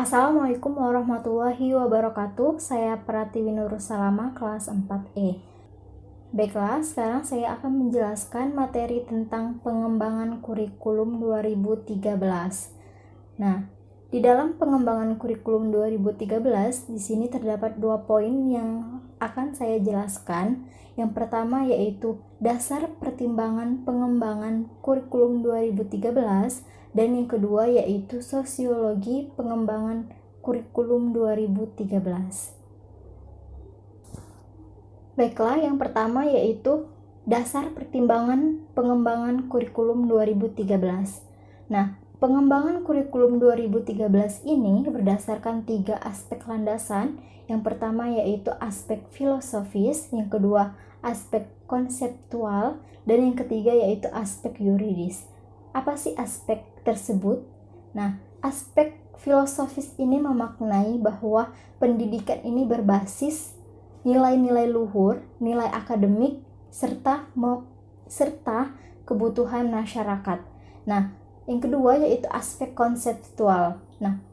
Assalamualaikum warahmatullahi wabarakatuh. Saya Pratiwi Nursalama, kelas 4E. Baiklah, sekarang saya akan menjelaskan materi tentang pengembangan kurikulum 2013. Nah, di dalam pengembangan kurikulum 2013, di sini terdapat 2 poin yang akan saya jelaskan. Yang pertama yaitu dasar pertimbangan pengembangan kurikulum 2013, dan yang kedua yaitu sosiologi pengembangan kurikulum 2013. Baiklah, yang pertama yaitu dasar pertimbangan pengembangan kurikulum 2013. Nah, pengembangan kurikulum 2013 ini berdasarkan 3 aspek landasan. Yang pertama yaitu aspek filosofis, yang kedua aspek konseptual, dan yang ketiga yaitu aspek yuridis. Apa sih aspek tersebut? Nah, aspek filosofis ini memaknai bahwa pendidikan ini berbasis nilai-nilai luhur, nilai akademik, serta kebutuhan masyarakat. Nah, yang kedua yaitu aspek konseptual. Nah,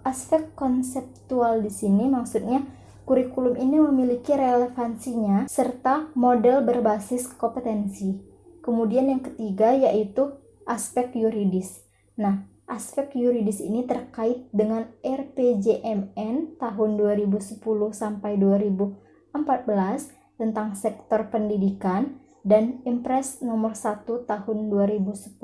aspek konseptual di sini maksudnya kurikulum ini memiliki relevansinya serta model berbasis kompetensi. Kemudian yang ketiga yaitu aspek yuridis. Nah, aspek yuridis ini terkait dengan RPJMN tahun 2010 sampai 2014 tentang sektor pendidikan dan Impres nomor 1 tahun 2010.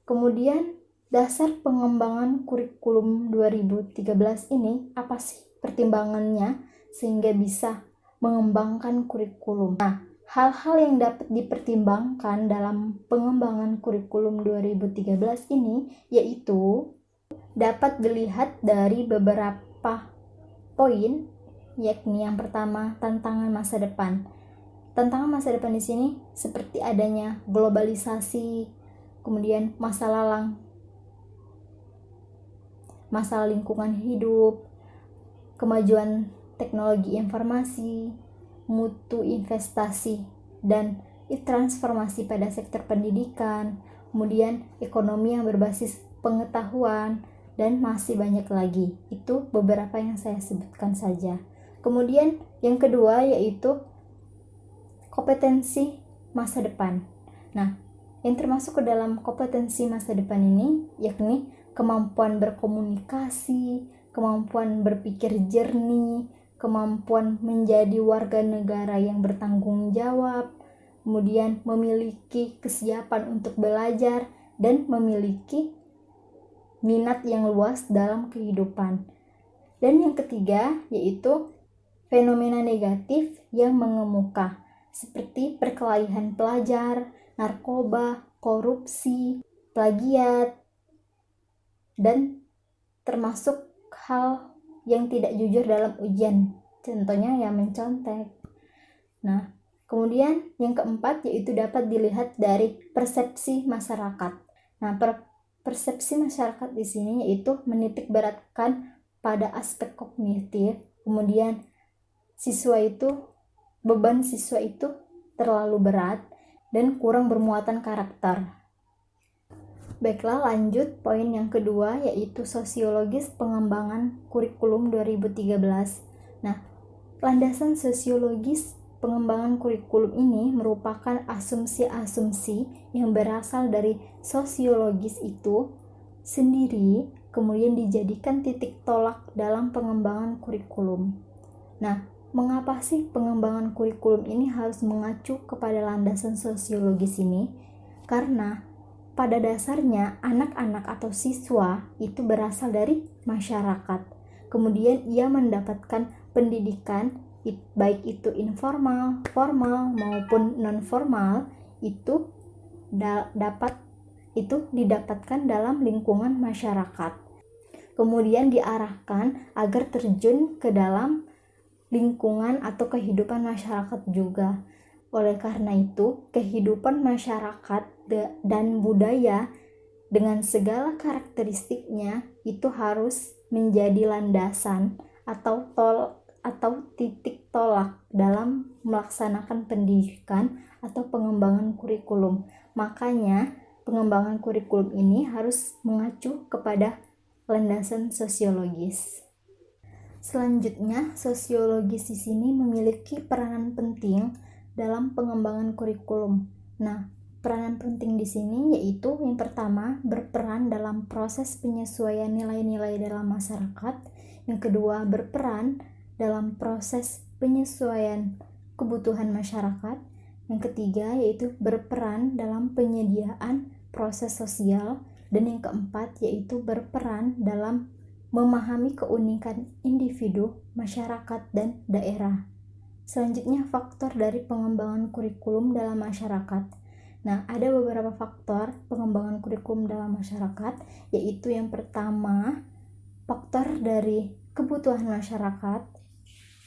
Kemudian dasar pengembangan kurikulum 2013 ini apa sih pertimbangannya sehingga bisa mengembangkan kurikulum? Nah, hal-hal yang dapat dipertimbangkan dalam pengembangan kurikulum 2013 ini yaitu dapat dilihat dari beberapa poin, yakni yang pertama tantangan masa depan. Tantangan masa depan di sini seperti adanya globalisasi, kemudian masalah lingkungan hidup, kemajuan teknologi informasi, mutu investasi dan transformasi pada sektor pendidikan, kemudian ekonomi yang berbasis pengetahuan, dan masih banyak lagi. Itu beberapa yang saya sebutkan saja. Kemudian yang kedua yaitu kompetensi masa depan. Nah, yang termasuk ke dalam kompetensi masa depan ini yakni kemampuan berkomunikasi, kemampuan berpikir jernih, kemampuan menjadi warga negara yang bertanggung jawab, kemudian memiliki kesiapan untuk belajar, dan memiliki minat yang luas dalam kehidupan. Dan yang ketiga yaitu fenomena negatif yang mengemuka, seperti perkelahian pelajar, narkoba, korupsi, plagiat, dan termasuk hal yang tidak jujur dalam ujian, contohnya yang mencontek. Nah, kemudian yang keempat yaitu dapat dilihat dari persepsi masyarakat. Nah, persepsi masyarakat di sini yaitu menitik beratkan pada aspek kognitif, kemudian beban siswa itu terlalu berat dan kurang bermuatan karakter. Baiklah, lanjut poin yang kedua yaitu sosiologis pengembangan kurikulum 2013. Nah, landasan sosiologis pengembangan kurikulum ini merupakan asumsi-asumsi yang berasal dari sosiologis itu sendiri, kemudian dijadikan titik tolak dalam pengembangan kurikulum. Nah, mengapa sih pengembangan kurikulum ini harus mengacu kepada landasan sosiologis ini? Karena pada dasarnya anak-anak atau siswa itu berasal dari masyarakat. Kemudian ia mendapatkan pendidikan baik itu informal, formal maupun non formal itu didapatkan dalam lingkungan masyarakat. Kemudian diarahkan agar terjun ke dalam lingkungan atau kehidupan masyarakat juga. Oleh karena itu, kehidupan masyarakat dan budaya dengan segala karakteristiknya itu harus menjadi landasan atau titik tolak dalam melaksanakan pendidikan atau pengembangan kurikulum. Makanya, pengembangan kurikulum ini harus mengacu kepada landasan sosiologis. Selanjutnya, sosiologis di sini memiliki peranan penting dalam pengembangan kurikulum. Nah, peranan penting di sini yaitu yang pertama, berperan dalam proses penyesuaian nilai-nilai dalam masyarakat. Yang kedua, berperan dalam proses penyesuaian kebutuhan masyarakat. Yang ketiga, yaitu berperan dalam penyediaan proses sosial. Dan yang keempat, yaitu berperan dalam memahami keunikan individu, masyarakat, dan daerah. Selanjutnya, faktor dari pengembangan kurikulum dalam masyarakat. Nah, ada beberapa faktor pengembangan kurikulum dalam masyarakat, yaitu yang pertama, faktor dari kebutuhan masyarakat,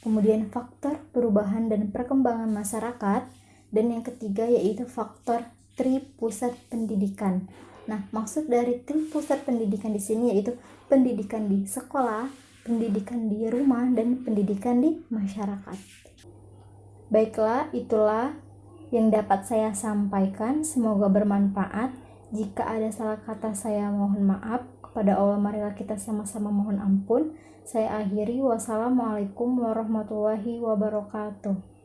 kemudian faktor perubahan dan perkembangan masyarakat, dan yang ketiga yaitu faktor tripusat pendidikan. Nah, maksud dari tripusat pendidikan di sini yaitu pendidikan di sekolah, pendidikan di rumah, dan pendidikan di masyarakat. Baiklah, itulah yang dapat saya sampaikan. Semoga bermanfaat. Jika ada salah kata, saya mohon maaf. Kepada Allah, marilah kita sama-sama mohon ampun. Saya akhiri. Wassalamualaikum warahmatullahi wabarakatuh.